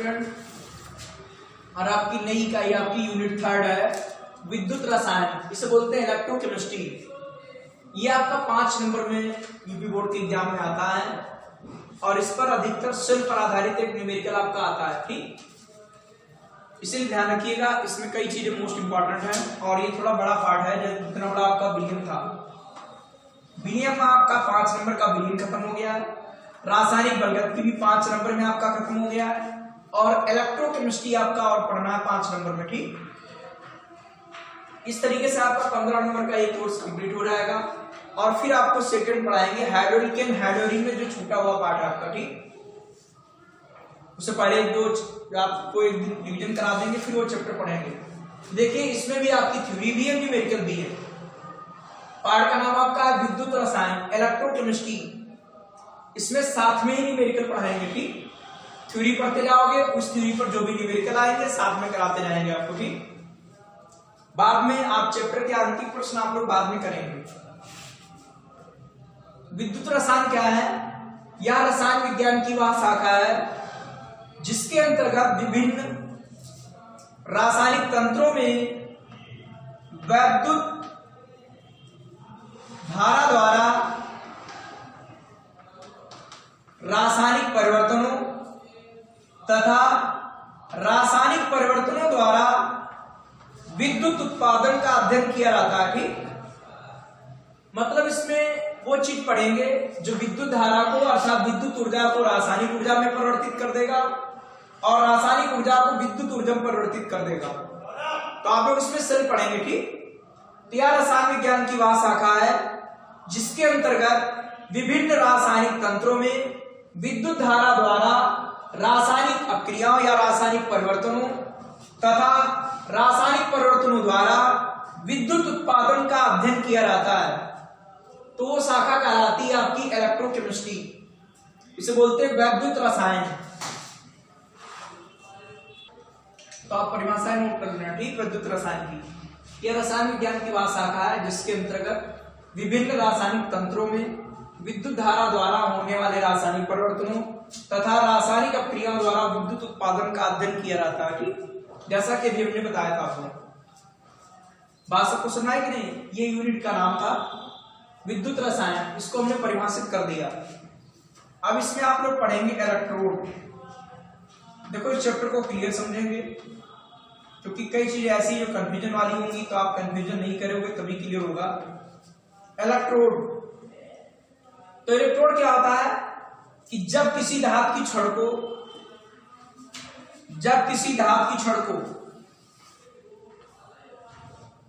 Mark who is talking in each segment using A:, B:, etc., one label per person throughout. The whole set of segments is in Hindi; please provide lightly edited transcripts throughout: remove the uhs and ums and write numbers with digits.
A: स्टूडेंट, और आपकी नई इकाई आपकी यूनिट 3 है विद्युत रसायन, इसे बोलते हैं इलेक्ट्रोकेमिस्ट्री। ये आपका 5 नंबर में यूपी बोर्ड के एग्जाम में आता है और इस पर अधिकतर सेल पर आधारित एक न्यूमेरिकल आपका आता है। ठीक, इसलिए ध्यान रखिएगा, इसमें कई चीजें मोस्ट इंपॉर्टेंट है और ये थोड़ा बड़ा पार्ट है। जैसे जितना बड़ा आपका विलियम था, विलियम आपका 5 नंबर का विलियम खत्म हो गया है, रासायनिक बलगति भी 5 नंबर में आपका खत्म हो गया है और इलेक्ट्रोकेमिस्ट्री आपका और पढ़ना है 5 नंबर में। ठीक, इस तरीके से आपका 15 नंबर का एक कोर्स कंप्लीट हो जाएगा और फिर आपको सेकंड पढ़ाएंगे हाइड्रोलिक हाइड्रोलिक में जो छूटा हुआ पार्ट है आपका। ठीक, उससे पहले आपको एक दिन रिवीजन करा देंगे, फिर वो चैप्टर पढ़ेंगे। देखिए, इसमें भी आपकी थ्योरी भी है, न्यूमेरिकल भी है। पार्ट का नाम आपका है विद्युत रसायन इलेक्ट्रोकेमिस्ट्री, इसमें साथ में ही न्यूमेरिकल पढ़ाएंगे। ठीक, थ्योरी पढ़ते जाओगे, उस थ्योरी पर जो भी न्यूमेरिकल आएंगे साथ में कराते जाएंगे आपको। ठीक, बाद में आप चैप्टर के अंतिम प्रश्न आप लोग बाद में करेंगे। विद्युत रसायन क्या है? यह रसायन विज्ञान की वह शाखा है जिसके अंतर्गत विभिन्न रासायनिक तंत्रों में वैद्युत धारा द्वारा रासायनिक परिवर्तनों तथा रासायनिक परिवर्तनों द्वारा विद्युत उत्पादन का अध्ययन किया जाता है। ठीक, मतलब इसमें वो चीज पढ़ेंगे जो विद्युत धारा को अर्थात विद्युत ऊर्जा को रासायनिक ऊर्जा में परिवर्तित कर देगा और रासायनिक ऊर्जा को विद्युत ऊर्जा में परिवर्तित कर देगा। तो आप लोग इसमें सेल पढ़ेंगे। ठीक, यह रसायन विज्ञान की वह शाखा है जिसके अंतर्गत विभिन्न रासायनिक तंत्रों में विद्युत धारा द्वारा रासायनिक अक्रियाओं या रासायनिक परिवर्तनों तथा रासायनिक परिवर्तनों द्वारा विद्युत उत्पादन का अध्ययन किया जाता है। तो वो शाखा कहलाती है आपकी इलेक्ट्रोकेमिस्ट्री, इसे बोलते हैं वैद्युत रसायन। तो आप परिभाषाएं नोट कर लेना। ठीक, विद्युत रसायन की यह रसायन विज्ञान की वह शाखा है जिसके अंतर्गत विभिन्न रासायनिक तंत्रों में विद्युत धारा द्वारा होने वाले रासायनिक परिवर्तनों तथा रासायनिक अक्रियाओं द्वारा विद्युत उत्पादन का अध्ययन किया जाता है। ठीक, जैसा कि अभी हमने बताया था आपने, बात सबको सुना है कि नहीं? ये यूनिट का नाम था विद्युत रसायन, इसको हमने परिभाषित कर दिया। अब इसमें आप लोग पढ़ेंगे इलेक्ट्रोड। देखो, इस चैप्टर को क्लियर समझेंगे क्योंकि कई चीजें ऐसी जो कंफ्यूजन वाली होंगी, तो आप कंफ्यूजन नहीं करोगे तभी क्लियर होगा। इलेक्ट्रोड, तो इलेक्ट्रोड क्या होता है कि जब किसी धातु की छड़ को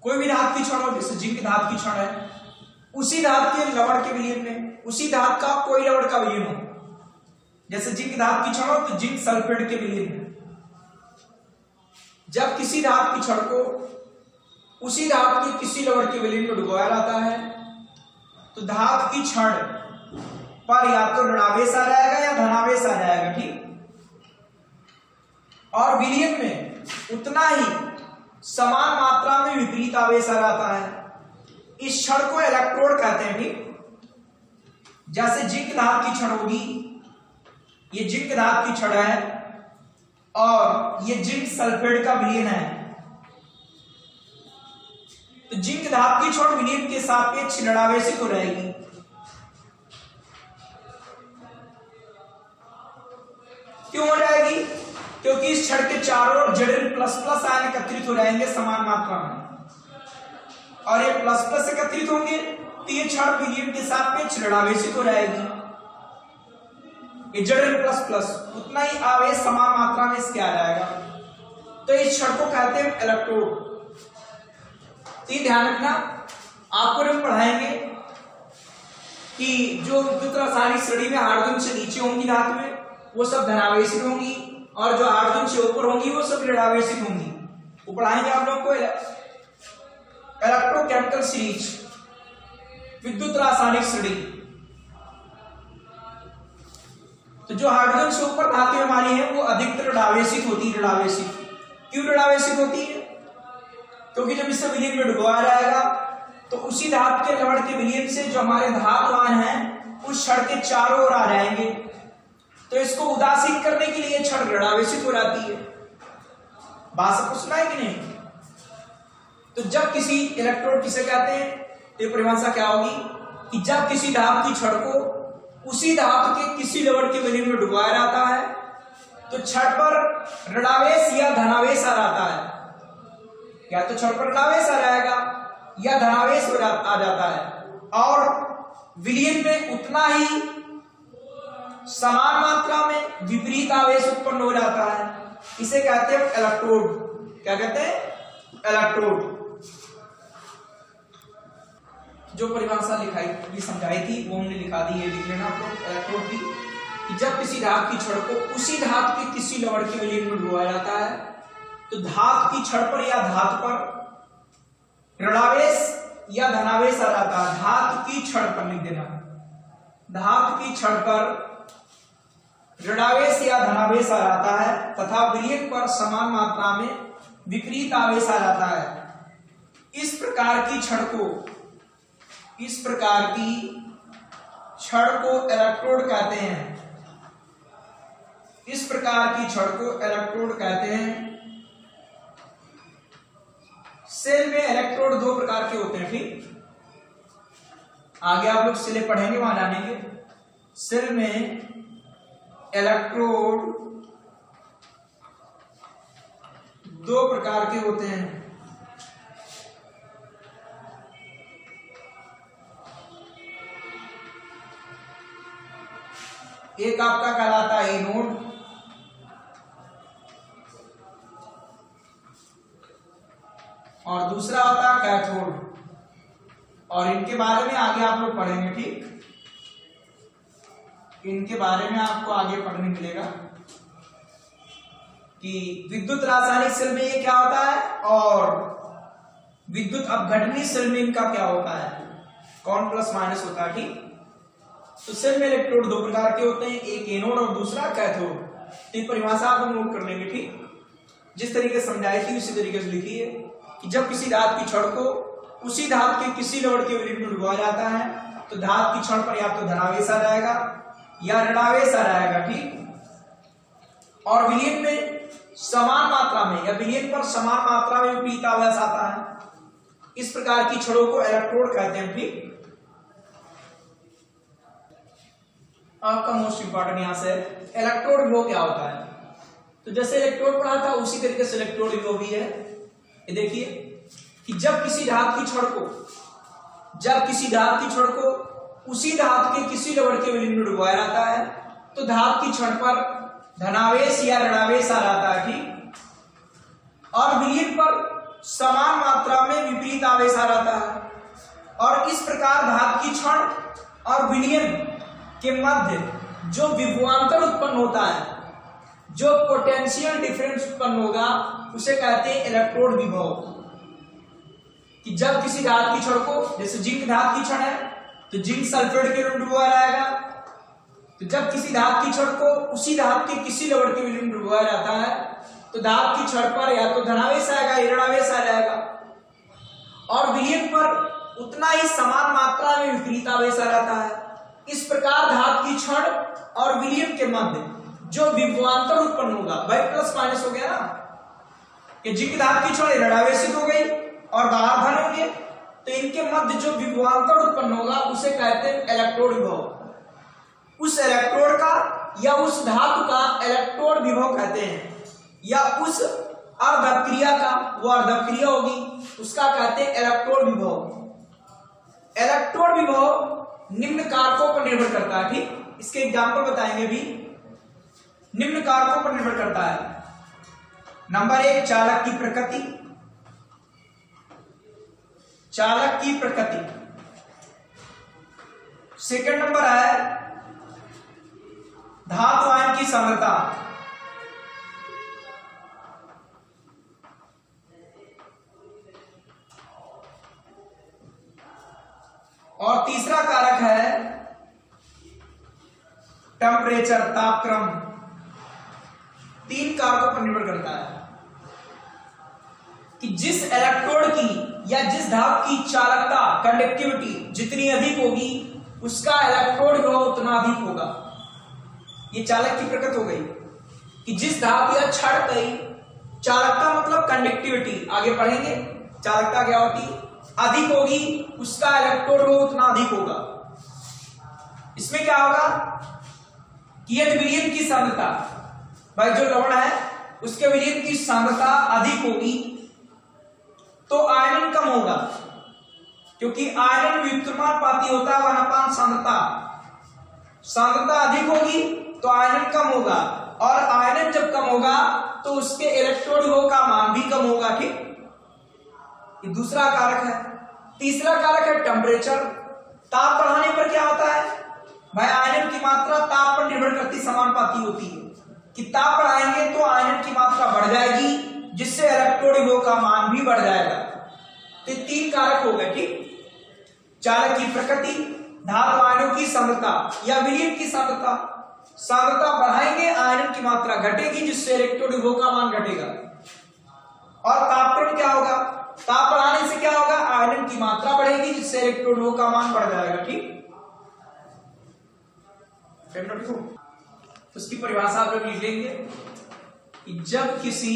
A: कोई भी धातु की छड़ हो, जैसे जिंक धातु की छड़ है, उसी धातु के लवण के विलयन में उसी धातु का कोई लवण का विलयन हो, जैसे जिंक धातु की छड़ हो तो जिंक सल्फेट के विलयन में, जब किसी धातु की छड़ को उसी धातु के किसी लवण के विलयन में डुबोया जाता है तो धातु की छड़ पर या तो ऋणावेश आ जाएगा या धनावेश आ जाएगा। ठीक, और विलयन में उतना ही समान मात्रा में विपरीत आवेश आ जाता है। इस छड़ को इलेक्ट्रोड कहते हैं। ठीक, जैसे जिंक धातु की छड़ होगी, ये जिंक धातु की छड़ है और ये जिंक सल्फेट का विलयन है, तो जिंक धातु की छड़ विलयन के सापेक्ष ऋणावेशित हो रहेगी। क्यों हो जाएगी? क्योंकि इस छड़ के चारों ओर Zn++ आयन एकत्रित हो जाएंगे समान मात्रा में, और ये प्लस एकत्रित होंगे तो ये छड़ विलयन के सापेक्ष ऋणावेशित हो जाएगी। ये Zn++ उतना ही आवेश समान मात्रा में इसके आ जाएगा, तो इस छड़ को कहते हैं इलेक्ट्रोड। तो ये ध्यान रखना, आपको हम पढ़ाएंगे कि जो विद्युत रासायनिक श्रेणी में हाइड्रोजन से नीचे होंगी धातुएं वो सब धनावेशित होंगी और जो हाइड्रोजन से ऊपर होंगी वो सब ऋणावेशित होंगी। वो पढ़ाएंगे आप लोगों को इलेक्ट्रोकेमिकल सीरीज, विद्युत रासायनिक श्रेणी। तो जो हाइड्रोजन से ऊपर धातुएं हमारी है वो अधिकतर ऋणावेशित होती है। ऋणावेशित क्यों ऋणावेशित होती है? क्योंकि जब इसे विलयन में डुबोया जाएगा तो उसी धातु के लवण के विलयन से जो हमारे धातु आयन हैं उस छड़ के चारों ओर आ जाएंगे तो इसको उदासीन करने के लिए क्षण ऋणावेशित हो जाती है। बात सबको सुना है कि नहीं? तो जब किसी इलेक्ट्रोड किसे कहते हैं, तो परिभाषा क्या होगी कि जब किसी धातु की छड़ को उसी धातु के किसी लवण के विलीन में डुबाया जाता है तो छड़ पर ऋणावेश या धनावेश आ जाता है। या तो छड़ पर ऋणावेश आ जाएगा या धनावेश आ जाता है और विलीन में उतना ही समान मात्रा में विपरीत आवेश उत्पन्न हो जाता है। इसे कहते हैं इलेक्ट्रोड। क्या कहते हैं? इलेक्ट्रोड। जो परिभाषा लिखाई समझाई थी वो हमने लिखा दी है, लिख लेना आप लोग इलेक्ट्रोड की, कि जब किसी धातु की छड़ को उसी धातु के किसी लवण के विलीन में डुबाया जाता है तो धातु की छड़ पर या धातु पर ऋणावेश या धनावेश आ जाता है। धातु की छड़ पर लिख देना, धातु की छड़ पर ऋणावेश या धनावेश आ जाता है तथा विलीन पर समान मात्रा में विपरीत आवेश आ जाता है। इस प्रकार की छड़ को इलेक्ट्रोड कहते हैं। इस प्रकार की छड़ को इलेक्ट्रोड कहते हैं। सेल में इलेक्ट्रोड दो प्रकार के होते हैं, ठीक? आगे आप लोग सेल पढ़ेंगे, वहां जानेंगे। सेल में इलेक्ट्रोड दो प्रकार के होते हैं। एक आपका कहलाता है एनोड और दूसरा होता है कैथोड, और इनके बारे में आगे आप लोग पढ़ेंगे, ठीक? इनके बारे में आपको आगे पढ़ने मिलेगा कि विद्युत रासायनिक सेल में ये क्या होता है और विद्युत अपघटनीय सेल में इनका क्या होता है, कौन प्लस माइनस होता है, ठीक? तो सेल में इलेक्ट्रोड दो प्रकार के होते हैं, एक एनोड और दूसरा कैथोड। तो परिभाषा आप नोट कर लेंगे, ठीक? जिस तरीके से समझाई थी उसी तरीके से लिखी है कि जब किसी धातु की छड़ को उसी धातु के किसी लवण के विलीन में डुबाया जाता है तो धातु की छड़ पर या तो धनावेश आ जाएगा या ऋणावेश आ जाएगा, ठीक? और विलीन में समान मात्रा में या विलीन पर समान मात्रा में विपरीत आवेश आता है। इस प्रकार की छड़ों को इलेक्ट्रोड कहते हैं, ठीक? आपका मोस्ट इंपॉर्टेंट यहां से इलेक्ट्रोड विभव क्या होता है। तो जैसे इलेक्ट्रोड पढ़ा था उसी तरीके से इलेक्ट्रोड विभव भी है। ये देखिए कि जब किसी धातु की छड़ को उसी धातु के किसी लवण के विलीन में डुबाया जाता है तो धातु की छड़ पर धनावेश या ऋणावेश आ जाता है, ठीक? और विलीन पर समान मात्रा में विपरीत आवेश आ जाता है। और इस प्रकार धातु की छड़ और विलीन के मध्य जो विभवांतर उत्पन्न होता है, जो पोटेंशियल डिफरेंस उत्पन्न होगा, उसे कहते हैं इलेक्ट्रोड विभव। कि जब किसी धातु की छड़ को, जैसे जिंक धातु की छड़ है तो जिंक सल्फेट के रूप में डुबाया जाएगा, तो जब किसी धातु की छड़ को उसी धातु के किसी लवण के विलीन में डुबाया जाता है तो धातु की छड़ पर या तो धनावेश आएगा या ऋणावेश आ जाएगा और विलीन पर उतना ही समान मात्रा में विपरीत आवेश आ जाता है। इस प्रकार धातु की छड़ और विलीन के मध्य जो विभवांतर उत्पन्न होगा, भाई प्लस माइनस हो गया ना, कि जिंक धातु की छड़ ऋणावेशित हो गई और बाहर धन हो गए, तो इनके मध्य जो विभवांतर उत्पन्न होगा उसे कहते हैं इलेक्ट्रोड विभव। उस इलेक्ट्रोड का या उस धातु का इलेक्ट्रोड विभव कहते हैं, या उस अर्धक्रिया का, वो अर्धक्रिया होगी, उसका कहते हैं इलेक्ट्रोड विभव। इलेक्ट्रोड विभव निम्न कारकों पर निर्भर करता है, ठीक? इसके एग्जाम्पल बताएंगे भी। निम्न कारकों पर निर्भर करता है। नंबर 1, चालक की प्रकृति। चालक की प्रकृति। सेकंड नंबर है धातु आयन की सांद्रता। और तीसरा कारक है टेम्परेचर, तापक्रम। 3 कारकों पर निर्भर करता है कि जिस इलेक्ट्रोड की या जिस धातु की चालकता, कंडक्टिविटी जितनी अधिक होगी उसका इलेक्ट्रोड विभव उतना अधिक होगा। ये चालक की प्रकृति हो गई कि जिस धातु या क्षण कई चालकता मतलब कंडक्टिविटी, आगे पढ़ेंगे चालकता क्या होती, अधिक होगी, उसका इलेक्ट्रोड हो उतना अधिक होगा। इसमें क्या होगा कि यदि विलयन की सांद्रता, भाई जो लवण है उसके विलयन की सांद्रता अधिक होगी तो आयरन कम होगा, क्योंकि आयरन व्युत्क्रमानुपाती होता है 1/, सांद्रता। सांद्रता अधिक होगी तो आयरन कम होगा, और आयरन जब कम होगा तो उसके इलेक्ट्रोड विभव का मान भी कम होगा। ठीक, ये दूसरा कारक है। तीसरा कारक है टेम्परेचर। ताप बढ़ाने पर क्या होता है भाई, आयरन की मात्रा ताप पर निर्भर करती समानुपाती होती है कि ताप बढ़ाएंगे तो आयरन की मात्रा बढ़ जाएगी, जिससे इलेक्ट्रोड विभव का मान भी बढ़ जाएगा। तो 3 कारक हो गए। ठीक, चालक की प्रकृति, धातु आयनों की सांद्रता या विलयन की सांद्रता। सांद्रता बढ़ाएंगे आयरन की मात्रा घटेगी, जिससे इलेक्ट्रोड विभव का मान घटेगा। और तापक्रम क्या होगा, ताप बढ़ाने से क्या होगा, आयरन की मात्रा बढ़ेगी, जिससे इलेक्ट्रोड विभव का मान बढ़ जाएगा। ठीक, उसकी परिभाषा आप लोग लिख लेंगे कि जब किसी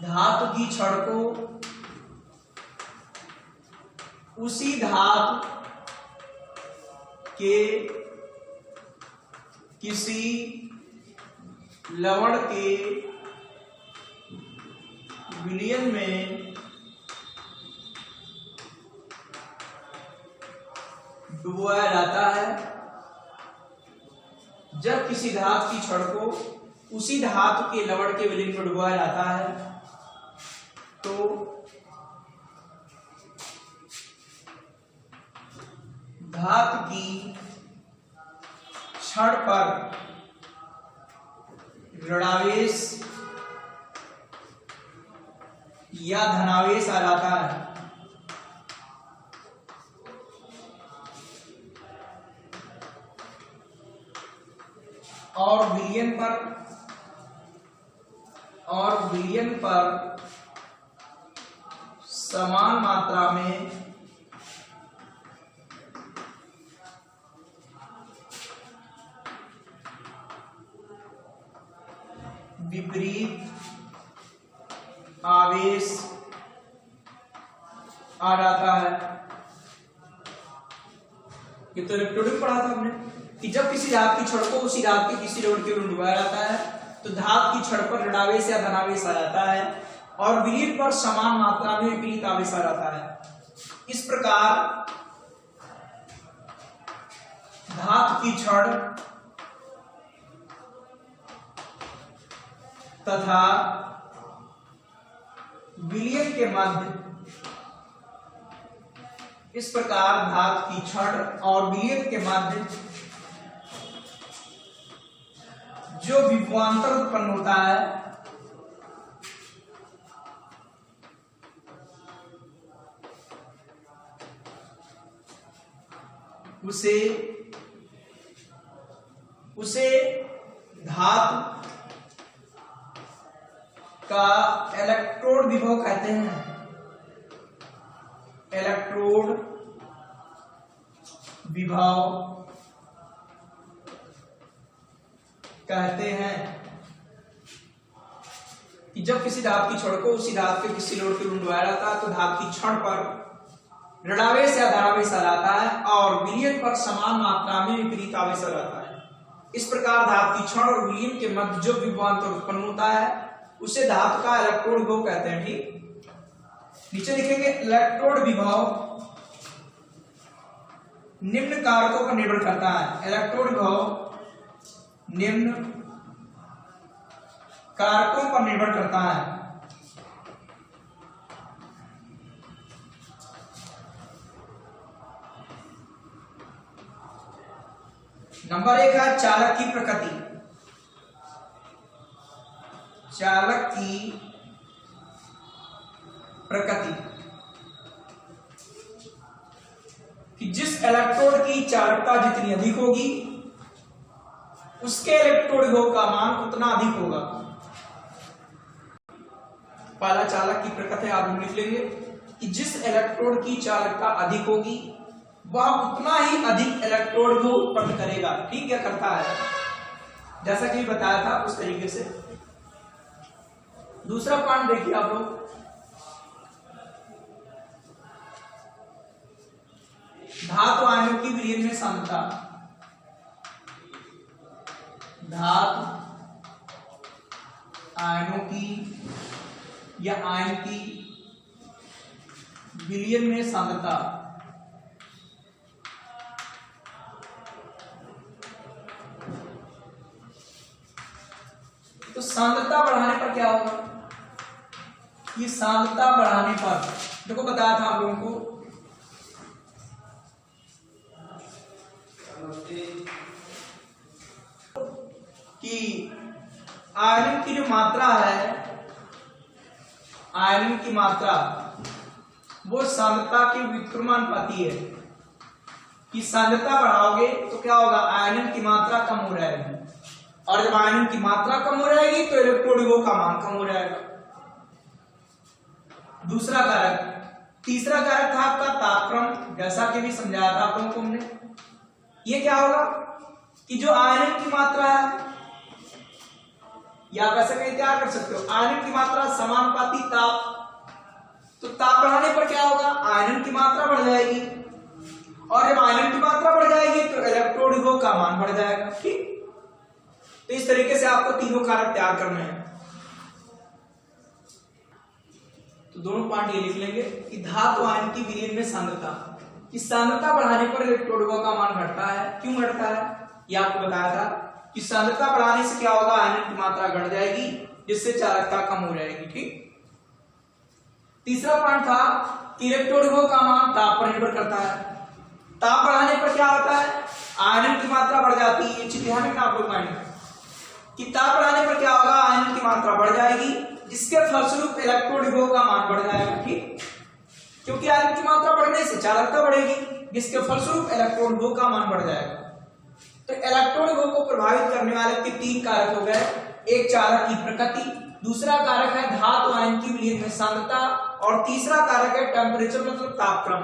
A: धातु की छड़ को उसी धातु के किसी लवण के विलयन में डुबोया जाता है, जब किसी धातु की छड़ को उसी धातु के लवण के विलयन में डुबोया जाता है तो धातु की छड़ पर ऋणावेश या धनावेश आ जाता है। और विलयन पर समान मात्रा में विपरीत आवेश आ जाता है। ये तो इलेक्ट्रोड पढ़ा था हमने कि जब किसी धातु की छड़ को उसी धातु के किसी लवण के विलयन में डुबाया जाता है तो धातु की छड़ पर ऋणावेश या धनावेश आ जाता है, और विलयन पर समान मात्रा में विपरीत आवेश आ जाता है। इस प्रकार धातु की छड़ तथा विलयन के मध्य, इस प्रकार धातु की छड़ और विलयन के मध्य जो विभवांतर उत्पन्न होता है उसे धातु का इलेक्ट्रोड विभव कहते हैं। इलेक्ट्रोड विभव कहते हैं कि जब किसी धातु की छड़ को उसी धातु के किसी लवण के विलयन में डुबाया जाता है तो धातु की छड़ पर ऋणावेश या धनावेश आ जाता है, और विलयन पर समान मात्रा में विपरीत आवेश आ जाता है। इस प्रकार धातु की छड़ और विलयन के मध्य जो विभवांतर उत्पन्न होता है उसे धातु का इलेक्ट्रोड विभव कहते हैं। ठीक, नीचे लिखेंगे इलेक्ट्रोड विभव निम्न कारकों पर निर्भर करता है। इलेक्ट्रोड विभव निम्न कारकों पर निर्भर करता है। नंबर 1 है चालक की प्रकृति। चालक की प्रकृति कि जिस इलेक्ट्रोड की चालकता जितनी अधिक होगी उसके इलेक्ट्रोड विभव का मान उतना अधिक होगा। पहला चालक की प्रकृति आप लिख लेंगे कि जिस इलेक्ट्रोड की चालकता अधिक होगी वह उतना ही अधिक इलेक्ट्रोड को उत्पन्न करेगा। ठीक, क्या करता है, जैसा कि बताया था उस तरीके से। दूसरा पॉइंट देखिए आप लोग, धातु आयनों की विलयन में सांद्रता। धातु आयनों की या आयन की विलयन में सांद्रता। तो सांद्रता बढ़ाने पर क्या होगा, ये सांद्रता बढ़ाने पर देखो बताया था आप लोगों को कि आयरन की जो मात्रा है, आयरन की मात्रा वो सांद्रता के व्युत्क्रमानुपाती है। कि सांद्रता बढ़ाओगे तो क्या होगा, आयरन की मात्रा कम हो जाएगी, और जब आयरन की मात्रा कम हो जाएगी तो इलेक्ट्रोड का मान कम हो जाएगा। दूसरा कारक। तीसरा कारक था आपका तापक्रम, जैसा कि भी समझाया था आप लोगों को हमने। ये क्या होगा कि जो आयरन की मात्रा है, या आप ऐसा कहीं तैयार कर सकते हो, आयरन की मात्रा समानुपाती ताप। तो ताप बढ़ाने पर क्या होगा, आयरन की मात्रा बढ़ जाएगी, और जब आयरन की मात्रा बढ़ जाएगी तो इलेक्ट्रोड का मान बढ़ जाएगा। ठीक, तो इस तरीके से आपको तीनों कारक तैयार करने हैं। तो दोनों पॉइंट ये लिख लेंगे कि धातु आयन की विलयन में सांद्रता, कि सांद्रता बढ़ाने पर इलेक्ट्रोड का मान घटता है। क्यों घटता है, ये आपको बताया था कि सांद्रता बढ़ाने से क्या होगा, आयन की मात्रा घट जाएगी, जिससे चालकता कम हो जाएगी। ठीक, तीसरा पॉइंट था कि इलेक्ट्रोड का मान ताप पर निर्भर करता है। ताप बढ़ाने पर क्या होता है, आयरन की मात्रा बढ़ जाती है। ये चीज ध्यान रखना आप लोग माइंड में, कि ताप बढ़ाने पर क्या होगा, आयरन की मात्रा बढ़ जाएगी, जिसके फलस्वरूप इलेक्ट्रोड का मान बढ़ जाएगा। ठीक, क्योंकि आयरन की मात्रा बढ़ने से चालकता बढ़ेगी, जिसके फलस्वरूप इलेक्ट्रोड का मान बढ़ जाएगा। तो इलेक्ट्रोड को प्रभावित करने वाले के तीन कारक हो गए। एक चालक की प्रकृति, दूसरा कारक है धातु आयन की विलयन में सांद्रता, और तीसरा कारक है टेम्परेचर मतलब तापक्रम।